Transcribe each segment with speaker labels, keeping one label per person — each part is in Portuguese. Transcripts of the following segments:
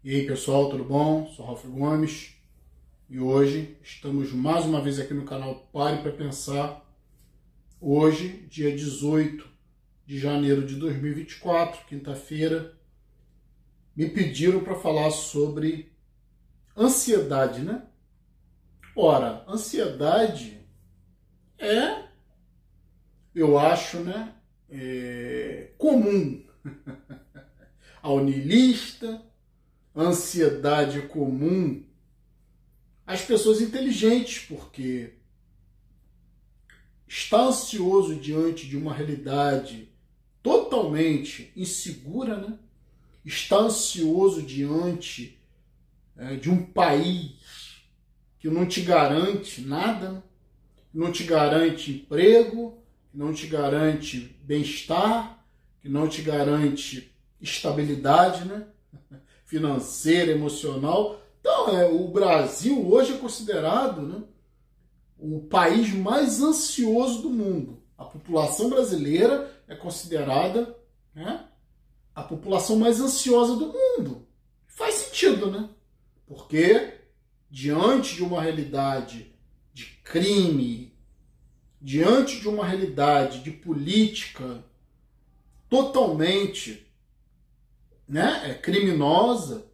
Speaker 1: E aí pessoal, tudo bom? Sou Ralf Gomes e hoje estamos mais uma vez aqui no canal Pare para Pensar. Hoje, dia 18 de janeiro de 2024, quinta-feira, me pediram para falar sobre ansiedade, né? Ora, ansiedade eu acho, né, comum ao niilista. Ansiedade é comum às pessoas inteligentes, porque está ansioso diante de uma realidade totalmente insegura, né? Está ansioso diante de um país que não te garante nada, né? Que não te garante emprego, que não te garante bem-estar, que não te garante estabilidade, né? Financeira, emocional. Então, o Brasil hoje é considerado, né, o país mais ansioso do mundo. A população brasileira é considerada, né, a população mais ansiosa do mundo. Faz sentido, né? Porque diante de uma realidade de crime, diante de uma realidade de política totalmente, né, criminosa,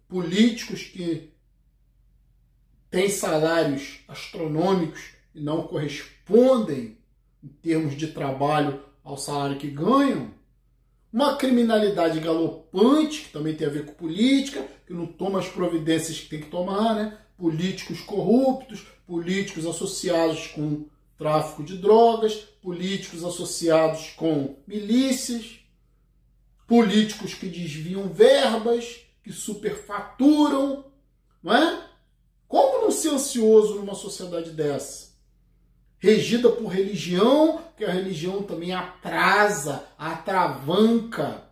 Speaker 1: políticos que têm salários astronômicos e não correspondem, em termos de trabalho, ao salário que ganham, uma criminalidade galopante, que também tem a ver com política, que não toma as providências que tem que tomar, né? Políticos corruptos, políticos associados com tráfico de drogas, políticos associados com milícias, políticos que desviam verbas, que superfaturam, não é? Como não ser ansioso numa sociedade dessa? Regida por religião, que a religião também atrasa, atravanca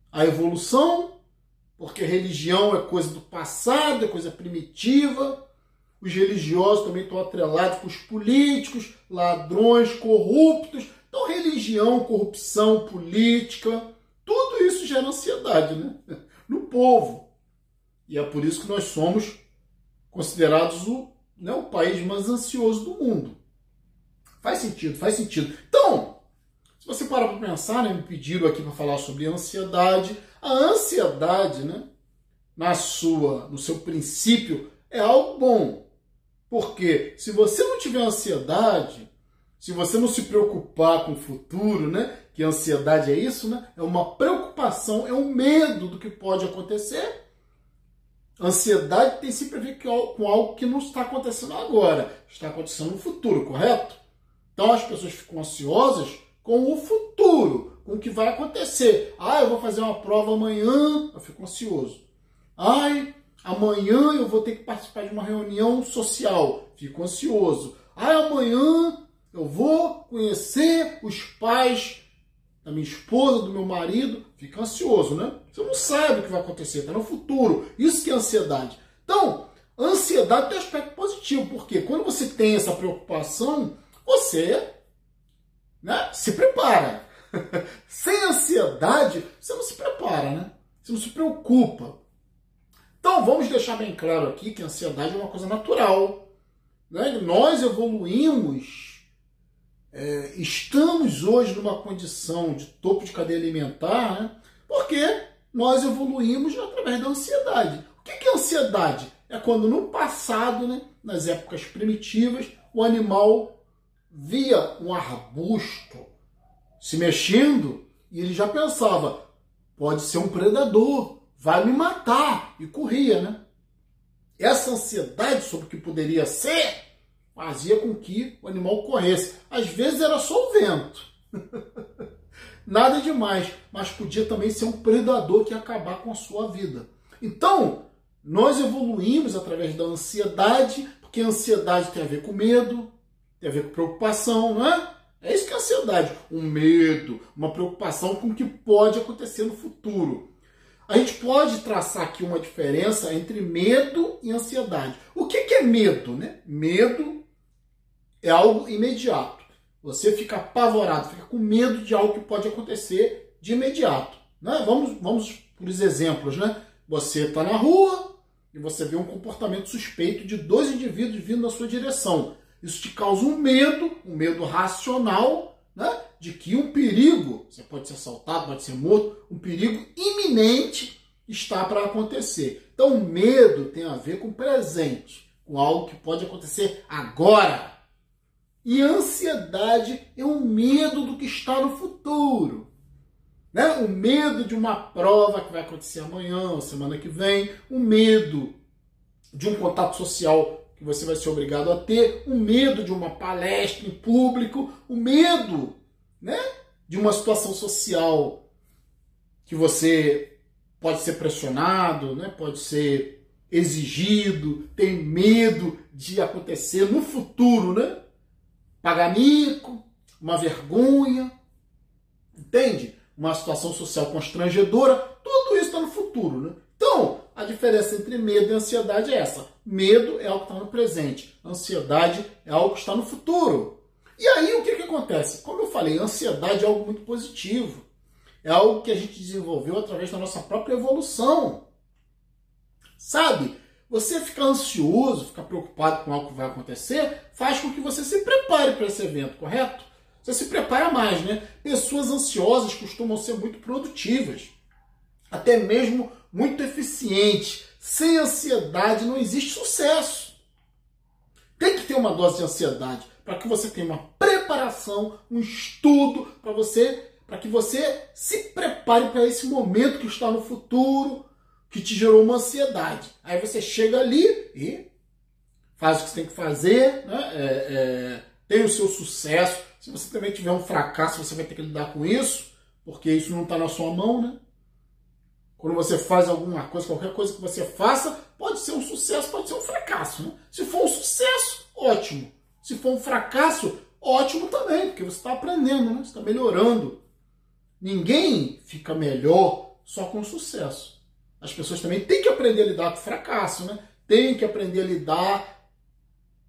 Speaker 1: a evolução, porque a religião é coisa do passado, é coisa primitiva. Os religiosos também estão atrelados com os políticos, ladrões, corruptos. Então, religião, corrupção, política, tudo isso gera ansiedade, né, no povo. E é por isso que nós somos considerados o país mais ansioso do mundo. Faz sentido, faz sentido. Então, se você parar para pensar, né, me pediram aqui para falar sobre ansiedade. A ansiedade, né, no seu princípio, é algo bom. Porque se você não tiver ansiedade, se você não se preocupar com o futuro, né, que a ansiedade é isso, né, é uma preocupação, é um medo do que pode acontecer. Ansiedade tem sempre a ver com algo que não está acontecendo agora, está acontecendo no futuro, correto? Então as pessoas ficam ansiosas com o futuro, com o que vai acontecer. Eu vou fazer uma prova amanhã, eu fico ansioso. Amanhã eu vou ter que participar de uma reunião social, fico ansioso. Amanhã eu vou conhecer os pais da minha esposa, do meu marido, fica ansioso, né? Você não sabe o que vai acontecer, está no futuro. Isso que é ansiedade. Então, a ansiedade tem um aspecto positivo, porque quando você tem essa preocupação, você, né, se prepara. Sem ansiedade, você não se prepara, né? Você não se preocupa. Então, vamos deixar bem claro aqui que a ansiedade é uma coisa natural, né? Nós evoluímos, estamos hoje numa condição de topo de cadeia alimentar, né? Porque nós evoluímos através da ansiedade. O que é ansiedade? É quando no passado, né, nas épocas primitivas, o animal via um arbusto se mexendo e ele já pensava, pode ser um predador, vai me matar, e corria, né? Essa ansiedade sobre o que poderia ser fazia com que o animal corresse. Às vezes era só o vento. Nada demais, mas podia também ser um predador que ia acabar com a sua vida. Então, nós evoluímos através da ansiedade, porque a ansiedade tem a ver com medo, tem a ver com preocupação, não é? É isso que é ansiedade. Um medo, uma preocupação com o que pode acontecer no futuro. A gente pode traçar aqui uma diferença entre medo e ansiedade. O que é medo, né? Medo é algo imediato. Você fica apavorado, fica com medo de algo que pode acontecer de imediato, né? Vamos por os exemplos, né? Você está na rua e você vê um comportamento suspeito de 2 indivíduos vindo na sua direção. Isso te causa um medo racional, né, de que um perigo, você pode ser assaltado, pode ser morto, um perigo iminente está para acontecer. Então, o medo tem a ver com o presente, com algo que pode acontecer agora. E ansiedade é o medo do que está no futuro. Né? O medo de uma prova que vai acontecer amanhã ou semana que vem, o medo de um contato social que você vai ser obrigado a ter, o medo de uma palestra em público, o medo, né, de uma situação social que você pode ser pressionado, né, pode ser exigido, tem medo de acontecer no futuro, né? Pagar mico, uma vergonha, entende? Uma situação social constrangedora, tudo isso está no futuro, né? Então, a diferença entre medo e ansiedade é essa. Medo é algo que está no presente, ansiedade é algo que está no futuro. E aí, o que acontece? Como eu falei, ansiedade é algo muito positivo. É algo que a gente desenvolveu através da nossa própria evolução. Sabe? Você ficar ansioso, ficar preocupado com algo que vai acontecer, faz com que você se prepare para esse evento, correto? Você se prepara mais, né? Pessoas ansiosas costumam ser muito produtivas, até mesmo muito eficientes. Sem ansiedade não existe sucesso. Tem que ter uma dose de ansiedade para que você tenha uma preparação, um estudo para que você se prepare para esse momento que está no futuro, que te gerou uma ansiedade. Aí você chega ali e faz o que você tem que fazer, né? Tem o seu sucesso. Se você também tiver um fracasso, você vai ter que lidar com isso, porque isso não está na sua mão, né? Quando você faz alguma coisa, qualquer coisa que você faça, pode ser um sucesso, pode ser um fracasso, né? Se for um sucesso, ótimo. Se for um fracasso, ótimo também, porque você está aprendendo, né? Você está melhorando. Ninguém fica melhor só com sucesso. As pessoas também têm que aprender a lidar com o fracasso, né? Tem que aprender a lidar,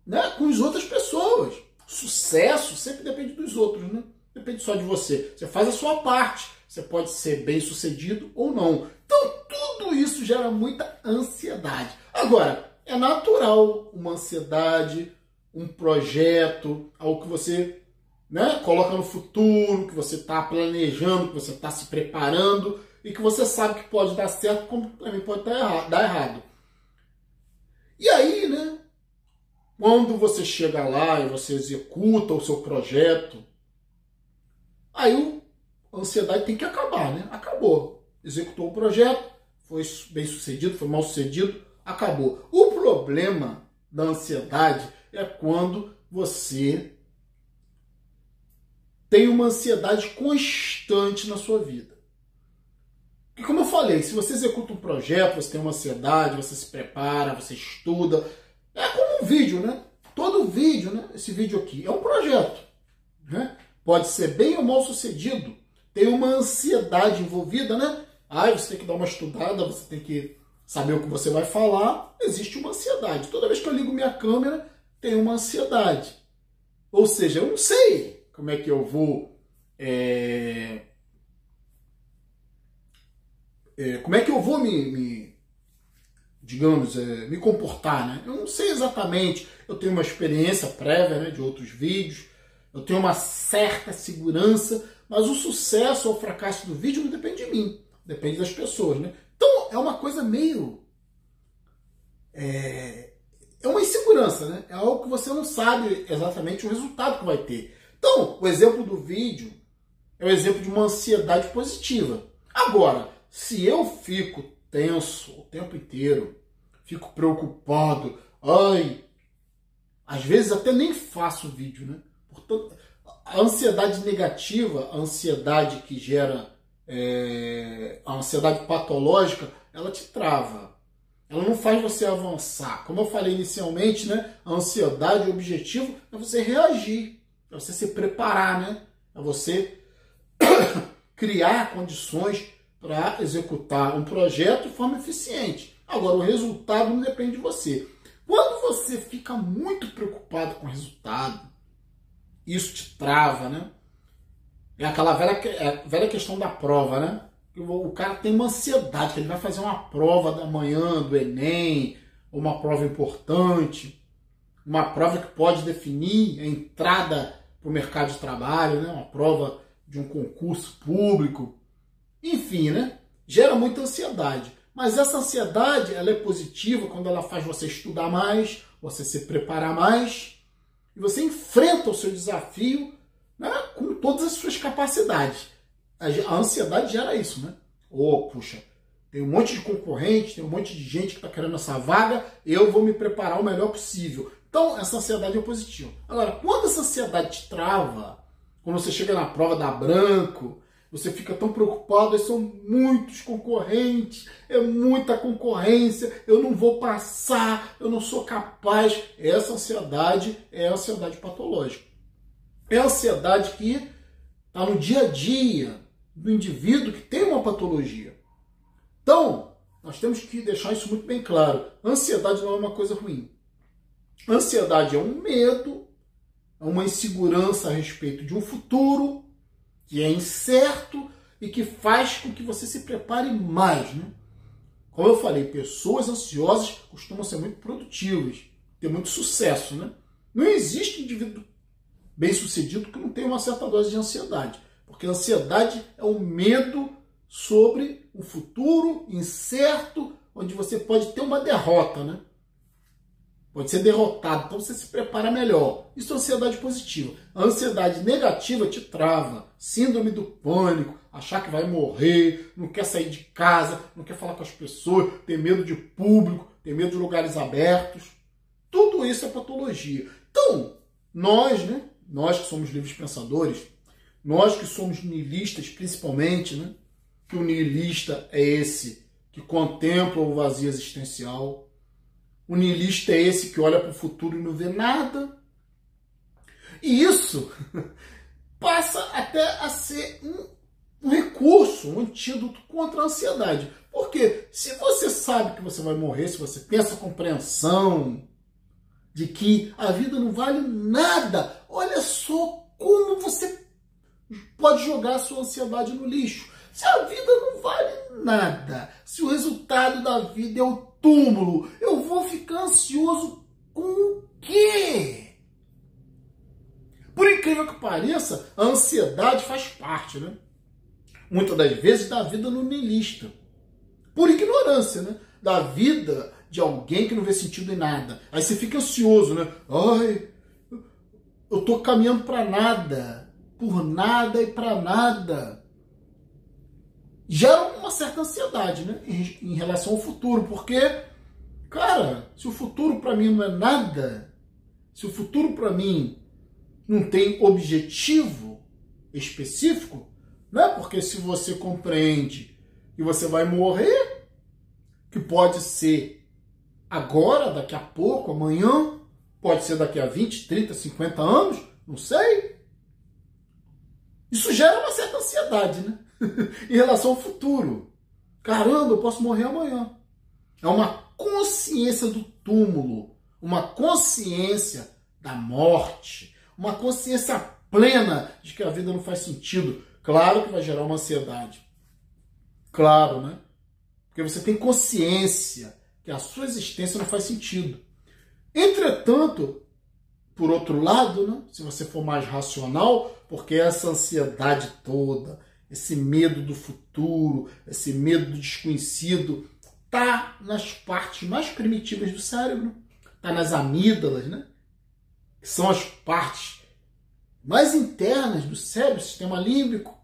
Speaker 1: né, com as outras pessoas. Sucesso sempre depende dos outros, né? Depende só de você. Você faz a sua parte. Você pode ser bem sucedido ou não. Então, tudo isso gera muita ansiedade. Agora, é natural uma ansiedade, um projeto, algo que você, né, coloca no futuro, que você está planejando, que você está se preparando e que você sabe que pode dar certo, como também pode dar errado. E aí, né, quando você chega lá e você executa o seu projeto, aí a ansiedade tem que acabar, né? Acabou. Executou o projeto, foi bem sucedido, foi mal sucedido, acabou. O problema da ansiedade é quando você tem uma ansiedade constante na sua vida. E como eu falei, se você executa um projeto, você tem uma ansiedade, você se prepara, você estuda. É como um vídeo, né? Todo vídeo, né? Esse vídeo aqui é um projeto, né? Pode ser bem ou mal sucedido. Tem uma ansiedade envolvida, né? Você tem que dar uma estudada, você tem que saber o que você vai falar. Existe uma ansiedade. Toda vez que eu ligo minha câmera, tem uma ansiedade. Ou seja, eu não sei como é que eu vou... como é que eu vou me comportar, né? Eu não sei exatamente. Eu tenho uma experiência prévia, né, de outros vídeos. Eu tenho uma certa segurança, mas o sucesso ou o fracasso do vídeo não depende de mim. Depende das pessoas, né? Então, é uma coisa meio... É uma insegurança, né? É algo que você não sabe exatamente o resultado que vai ter. Então, o exemplo do vídeo é o exemplo de uma ansiedade positiva. Agora, se eu fico tenso o tempo inteiro, fico preocupado, às vezes até nem faço vídeo, né? Portanto, a ansiedade negativa, a ansiedade que gera a ansiedade patológica, ela te trava. Ela não faz você avançar. Como eu falei inicialmente, né? A ansiedade, o objetivo é você reagir, é você se preparar, né? É você criar condições para executar um projeto de forma eficiente. Agora, o resultado não depende de você. Quando você fica muito preocupado com o resultado, isso te trava, né? É aquela velha questão da prova, né? o cara tem uma ansiedade, que ele vai fazer uma prova da manhã do Enem, ou uma prova importante, uma prova que pode definir a entrada para o mercado de trabalho, né? Uma prova de um concurso público. Enfim, né? Gera muita ansiedade. Mas essa ansiedade, ela é positiva quando ela faz você estudar mais, você se preparar mais, e você enfrenta o seu desafio, né, com todas as suas capacidades. A ansiedade gera isso, né? Puxa, tem um monte de concorrente, tem um monte de gente que está querendo essa vaga, eu vou me preparar o melhor possível. Então, essa ansiedade é positiva. Agora, quando essa ansiedade te trava, quando você chega na prova dá branco, você fica tão preocupado, são muitos concorrentes, é muita concorrência, eu não vou passar, eu não sou capaz. Essa ansiedade é a ansiedade patológica. É a ansiedade que está no dia a dia do indivíduo que tem uma patologia. Então, nós temos que deixar isso muito bem claro. Ansiedade não é uma coisa ruim. Ansiedade é um medo, é uma insegurança a respeito de um futuro que é incerto e que faz com que você se prepare mais, né? Como eu falei, pessoas ansiosas costumam ser muito produtivas, ter muito sucesso, né? Não existe indivíduo bem-sucedido que não tenha uma certa dose de ansiedade, porque a ansiedade é um medo sobre um futuro incerto, onde você pode ter uma derrota, né? Pode ser derrotado, então você se prepara melhor. Isso é ansiedade positiva. A ansiedade negativa te trava. Síndrome do pânico, achar que vai morrer, não quer sair de casa, não quer falar com as pessoas, tem medo de público, tem medo de lugares abertos. Tudo isso é patologia. Então, nós, né? Nós que somos livres pensadores, nós que somos niilistas principalmente, né? Que o niilista é esse que contempla o vazio existencial. O niilista é esse que olha para o futuro e não vê nada. E isso passa até a ser um recurso, um antídoto contra a ansiedade. Porque se você sabe que você vai morrer, se você tem essa compreensão de que a vida não vale nada, olha só como você pode jogar a sua ansiedade no lixo. Se a vida não vale nada, se o resultado da vida é o túmulo, eu vou ficar ansioso com o quê? Por incrível que pareça, a ansiedade faz parte, né? Muitas das vezes da vida no niilista. Por ignorância, né? Da vida de alguém que não vê sentido em nada. Aí você fica ansioso, né? Ai, eu tô caminhando para nada. Por nada e para nada. Gera uma certa ansiedade, né, em relação ao futuro, porque, cara, se o futuro para mim não é nada, se o futuro para mim não tem objetivo específico, né, porque se você compreende que você vai morrer, que pode ser agora, daqui a pouco, amanhã, pode ser daqui a 20, 30, 50 anos, não sei, isso gera uma certa ansiedade, né? Em relação ao futuro. Caramba, eu posso morrer amanhã. É uma consciência do túmulo, uma consciência da morte, uma consciência plena de que a vida não faz sentido. Claro que vai gerar uma ansiedade. Claro, né? Porque você tem consciência que a sua existência não faz sentido. Entretanto, por outro lado, né, se você for mais racional, porque essa ansiedade toda, esse medo do futuro, esse medo do desconhecido, está nas partes mais primitivas do cérebro, está nas amígdalas, né? Que são as partes mais internas do cérebro, sistema límbico,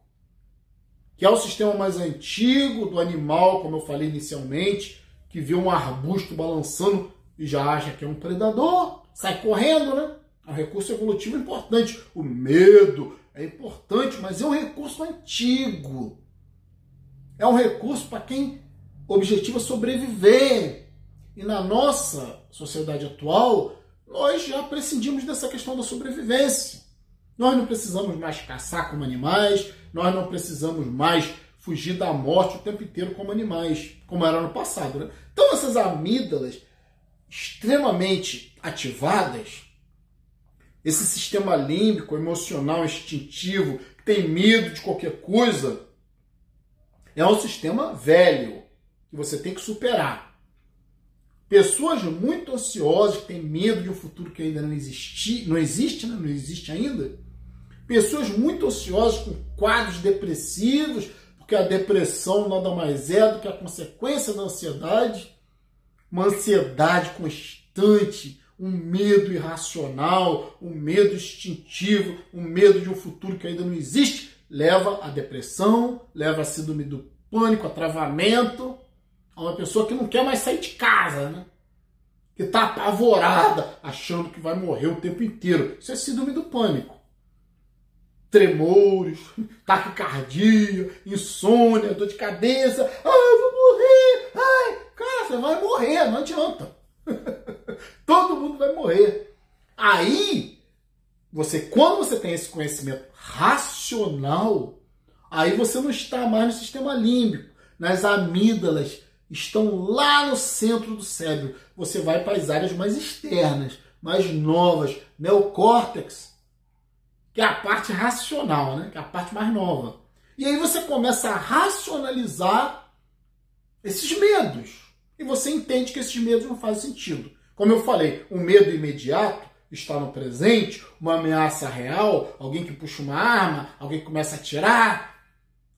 Speaker 1: que é o sistema mais antigo do animal, como eu falei inicialmente, que vê um arbusto balançando e já acha que é um predador, sai correndo, né? É um recurso evolutivo importante. O medo é importante, mas é um recurso antigo. É um recurso para quem objetiva sobreviver. E na nossa sociedade atual, nós já prescindimos dessa questão da sobrevivência. Nós não precisamos mais caçar como animais, nós não precisamos mais fugir da morte o tempo inteiro como animais, como era no passado, né? Então essas amígdalas extremamente ativadas, esse sistema límbico, emocional, instintivo, que tem medo de qualquer coisa, É um sistema velho que você tem que superar. Pessoas muito ansiosas, que têm medo de um futuro que ainda não existe, né? Não existe ainda. Pessoas muito ansiosas com quadros depressivos, porque a depressão nada mais é do que a consequência da ansiedade. Uma ansiedade constante, um medo irracional, um medo instintivo, um medo de um futuro que ainda não existe, leva à depressão, leva a síndrome do pânico, a travamento, a uma pessoa que não quer mais sair de casa, né? Que está apavorada, achando que vai morrer o tempo inteiro. Isso é síndrome do pânico. Tremores, taquicardia, insônia, dor de cabeça. Eu vou morrer! Cara, você vai morrer, não adianta. Todo mundo vai morrer. Aí, quando você tem esse conhecimento racional, aí você não está mais no sistema límbico, nas amígdalas, estão lá no centro do cérebro. Você vai para as áreas mais externas, mais novas, neocórtex, que é a parte racional, né? Que é a parte mais nova. E aí você começa a racionalizar esses medos. E você entende que esses medos não fazem sentido. Como eu falei, o medo imediato está no presente, uma ameaça real, alguém que puxa uma arma, alguém que começa a atirar,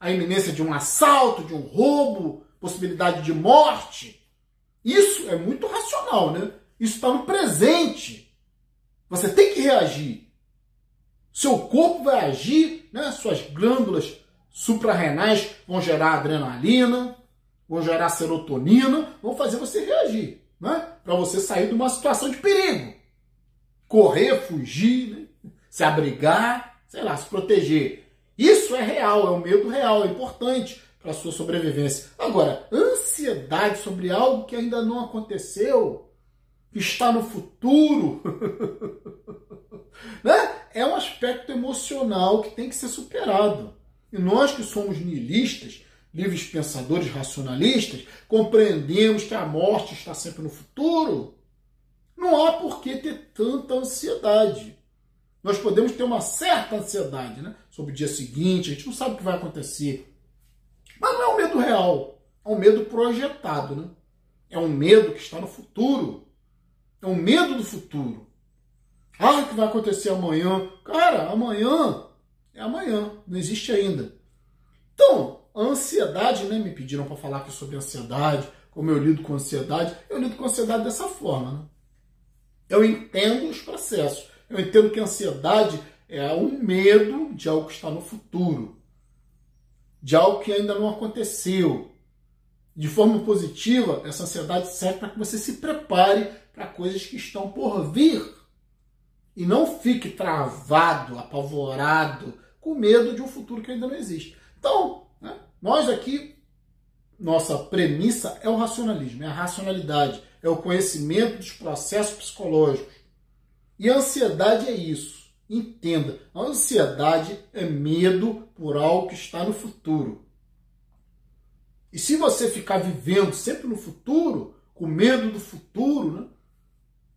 Speaker 1: a iminência de um assalto, de um roubo, possibilidade de morte. Isso é muito racional, né? Isso está no presente. Você tem que reagir. Seu corpo vai agir, né? Suas glândulas suprarrenais vão gerar adrenalina, vão gerar serotonina, vão fazer você reagir, né? Para você sair de uma situação de perigo. Correr, fugir, né? Se abrigar, sei lá, se proteger. Isso é real, é um medo real, é importante para a sua sobrevivência. Agora, ansiedade sobre algo que ainda não aconteceu, que está no futuro, né? É um aspecto emocional que tem que ser superado. E nós que somos nihilistas, livres pensadores racionalistas, compreendemos que a morte está sempre no futuro. Não há por que ter tanta ansiedade. Nós podemos ter uma certa ansiedade, né? Sobre o dia seguinte, a gente não sabe o que vai acontecer. Mas não é um medo real, é um medo projetado, né? É um medo que está no futuro. É um medo do futuro. O que vai acontecer amanhã? Cara, amanhã é amanhã, não existe ainda. Então, a ansiedade, né? Me pediram para falar aqui sobre ansiedade, como eu lido com ansiedade. Eu lido com ansiedade dessa forma, né? Eu entendo os processos. Eu entendo que a ansiedade é um medo de algo que está no futuro, de algo que ainda não aconteceu. De forma positiva, essa ansiedade serve para que você se prepare para coisas que estão por vir. E não fique travado, apavorado, com medo de um futuro que ainda não existe. Então, né, nós aqui, nossa premissa é o racionalismo, é a racionalidade, é o conhecimento dos processos psicológicos. E a ansiedade é isso. Entenda, a ansiedade é medo por algo que está no futuro. E se você ficar vivendo sempre no futuro, com medo do futuro, né,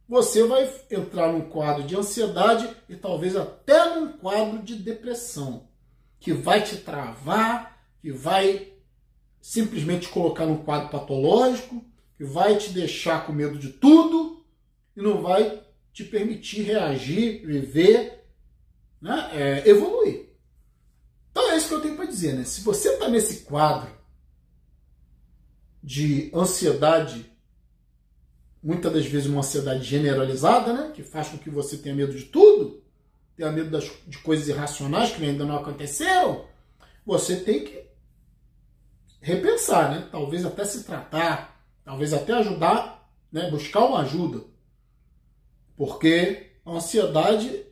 Speaker 1: você vai entrar num quadro de ansiedade e talvez até num quadro de depressão, que vai te travar, que vai simplesmente colocar num quadro patológico, que vai te deixar com medo de tudo e não vai te permitir reagir, viver, né, evoluir. Então é isso que eu tenho para dizer, né? Se você está nesse quadro de ansiedade, muitas das vezes uma ansiedade generalizada, né, que faz com que você tenha medo de tudo, tenha medo de coisas irracionais que ainda não aconteceram, você tem que repensar, né? Talvez até se tratar, talvez até ajudar, né, buscar uma ajuda. Porque a ansiedade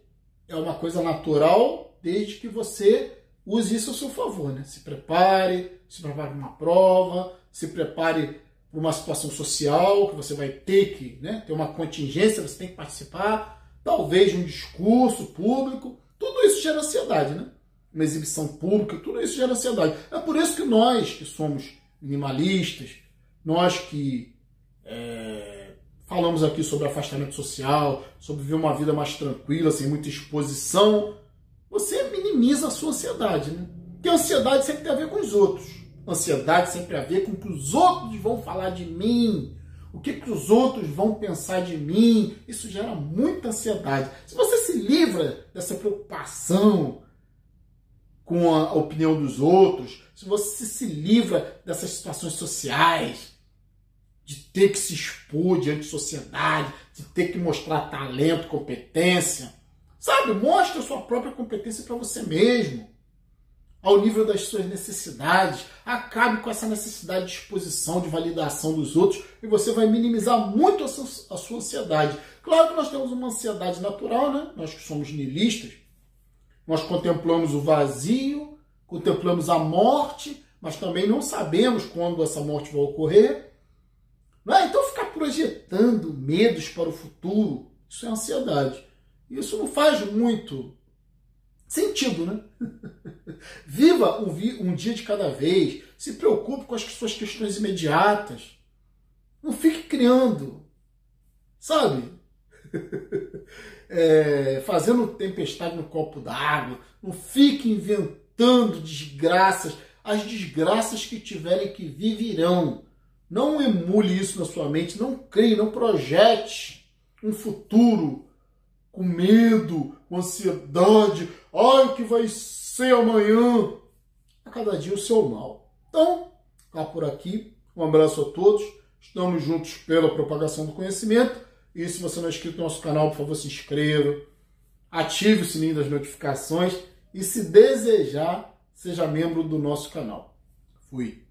Speaker 1: é uma coisa natural desde que você use isso a seu favor, né? Se prepare para uma prova, se prepare para uma situação social que você vai ter que, né, ter uma contingência, você tem que participar, talvez de um discurso público. Tudo isso gera ansiedade, né? Uma exibição pública, tudo isso gera ansiedade. É por isso que nós que somos minimalistas, nós que falamos aqui sobre afastamento social, sobre viver uma vida mais tranquila, sem muita exposição, você minimiza a sua ansiedade, né? Porque a ansiedade sempre tem a ver com os outros. Ansiedade sempre a ver com o que os outros vão falar de mim, o que os outros vão pensar de mim. Isso gera muita ansiedade. Se você se livra dessa preocupação com a opinião dos outros, se você se livra dessas situações sociais, de ter que se expor diante da sociedade, de ter que mostrar talento, competência, sabe? Mostre a sua própria competência para você mesmo, ao nível das suas necessidades. Acabe com essa necessidade de exposição, de validação dos outros, e você vai minimizar muito a sua ansiedade. Claro que nós temos uma ansiedade natural, né? Nós que somos niilistas, nós contemplamos o vazio, contemplamos a morte, mas também não sabemos quando essa morte vai ocorrer. Então ficar projetando medos para o futuro, isso é ansiedade. Isso não faz muito sentido, né? Viva um dia de cada vez. Se preocupe com as suas questões imediatas. Não fique criando, sabe? Fazendo tempestade no copo d'água. Não fique inventando desgraças. As desgraças que tiverem que vir virão. Não emule isso na sua mente. Não crie, não projete um futuro com medo, com ansiedade. Ai, o que vai ser amanhã? A cada dia o seu mal. Então, tá por aqui. Um abraço a todos. Estamos juntos pela propagação do conhecimento. E se você não é inscrito no nosso canal, por favor, se inscreva. Ative o sininho das notificações. E se desejar, seja membro do nosso canal. Fui.